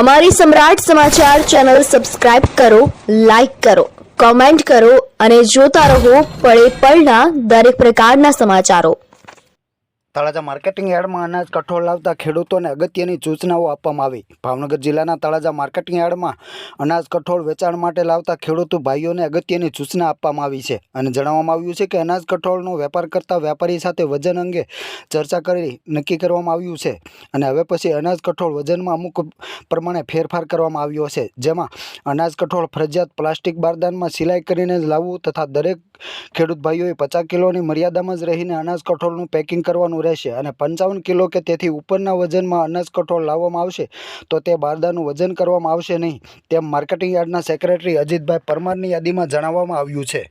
અમારી સમ્રાટ સમાચાર ચેનલ સબસ્ક્રાઇબ કરો, લાઇક કરો, કોમેન્ટ કરો અને જોતા રહો પળે પળના દરેક પ્રકારના સમાચારો। તળાજા માર્કેટિંગ યાર્ડમાં અનાજ કઠોળ લાવતા ખેડૂતોને અગત્યની સૂચનાઓ આપવામાં આવી। ભાવનગર જિલ્લાના તળાજા માર્કેટિંગ યાર્ડમાં અનાજ કઠોળ વેચાણ માટે લાવતા ખેડૂતો ભાઈઓને અગત્યની સૂચના આપવામાં આવી છે અને જણાવવામાં આવ્યું છે કે અનાજ કઠોળનો વેપાર કરતા વેપારી સાથે વજન અંગે ચર્ચા કરી નક્કી કરવામાં આવ્યું છે અને હવે પછી અનાજ કઠોળ વજનમાં અમુક પ્રમાણે ફેરફાર કરવામાં આવ્યો છે, જેમાં અનાજ કઠોળ ફરજિયાત પ્લાસ્ટિક બારદાનમાં સિલાઈ કરીને જ લાવવું તથા દરેક ખેડૂત ભાઈઓએ 50 કિલોની મર્યાદામાં જ રહીને અનાજ કઠોળનું પેકિંગ કરવાનું રહેશે અને 55 કિલો કે તેથી ઉપરના વજનમાં અનાજ કઠોળ લાવવામાં આવશે તો તે બારદાનું વજન કરવામાં આવશે નહીં, તેમ માર્કેટિંગ યાર્ડના સેક્રેટરી અજીતભાઈ પરમારની યાદીમાં જણાવવામાં આવ્યું છે।